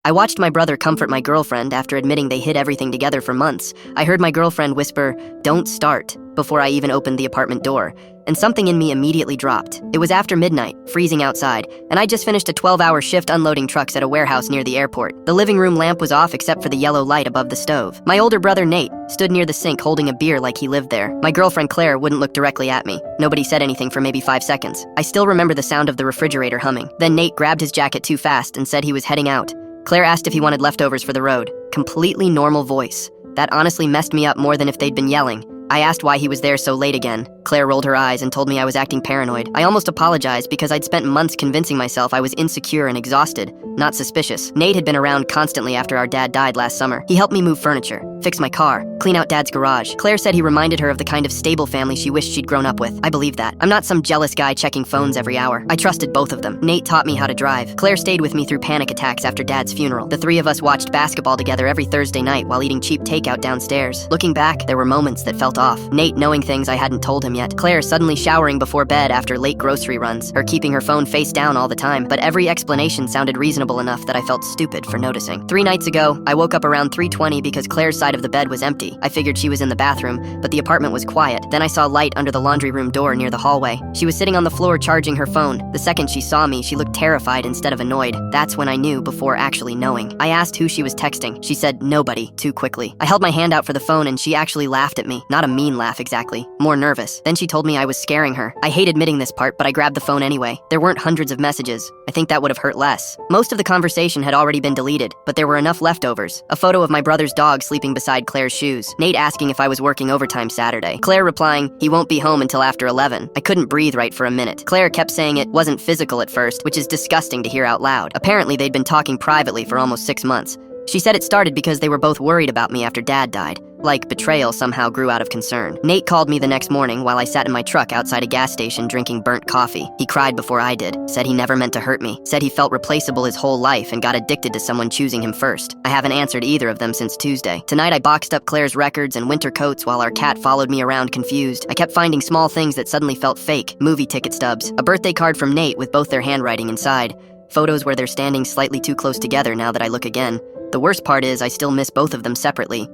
I watched my brother comfort my girlfriend after admitting they hid everything together for months. I heard my girlfriend whisper, "Don't start," before I even opened the apartment door, and something in me immediately dropped. It was after midnight, freezing outside, and I just finished a 12-hour shift unloading trucks at a warehouse near the airport. The living room lamp was off except for the yellow light above the stove. My older brother, Nate, stood near the sink holding a beer like he lived there. My girlfriend, Claire, wouldn't look directly at me. Nobody said anything for maybe 5 seconds. I still remember the sound of the refrigerator humming. Then Nate grabbed his jacket too fast and said he was heading out. Claire asked if he wanted leftovers for the road. Completely normal voice. That honestly messed me up more than if they'd been yelling. I asked why he was there so late again. Claire rolled her eyes and told me I was acting paranoid. I almost apologized because I'd spent months convincing myself I was insecure and exhausted, not suspicious. Nate had been around constantly after our dad died last summer. He helped me move furniture, fix my car, clean out Dad's garage. Claire said he reminded her of the kind of stable family she wished she'd grown up with. I believe that. I'm not some jealous guy checking phones every hour. I trusted both of them. Nate taught me how to drive. Claire stayed with me through panic attacks after Dad's funeral. The three of us watched basketball together every Thursday night while eating cheap takeout downstairs. Looking back, there were moments that felt off. Nate knowing things I hadn't told him yet. Claire suddenly showering before bed after late grocery runs. Her keeping her phone face down all the time. But every explanation sounded reasonable enough that I felt stupid for noticing. 3 nights ago, I woke up around 3:20 because Claire's side of the bed was empty. I figured she was in the bathroom, but the apartment was quiet. Then I saw light under the laundry room door near the hallway. She was sitting on the floor charging her phone. The second she saw me, she looked terrified instead of annoyed. That's when I knew before actually knowing. I asked who she was texting. She said nobody, too quickly. I held my hand out for the phone and she actually laughed at me. Not a mean laugh exactly, more nervous. Then she told me I was scaring her. I hate admitting this part, but I grabbed the phone anyway. There weren't hundreds of messages. I think that would have hurt less. Most of the conversation had already been deleted, but there were enough leftovers. A photo of my brother's dog sleeping beside Claire's shoes. Nate asking if I was working overtime Saturday. Claire replying, he won't be home until after 11. I couldn't breathe right for a minute. Claire kept saying it wasn't physical at first, which is disgusting to hear out loud. Apparently they'd been talking privately for almost 6 months. She said it started because they were both worried about me after Dad died. Like betrayal somehow grew out of concern. Nate called me the next morning while I sat in my truck outside a gas station drinking burnt coffee. He cried before I did, said he never meant to hurt me, said he felt replaceable his whole life and got addicted to someone choosing him first. I haven't answered either of them since Tuesday. Tonight I boxed up Claire's records and winter coats while our cat followed me around confused. I kept finding small things that suddenly felt fake. Movie ticket stubs, a birthday card from Nate with both their handwriting inside, photos where they're standing slightly too close together now that I look again. The worst part is I still miss both of them separately.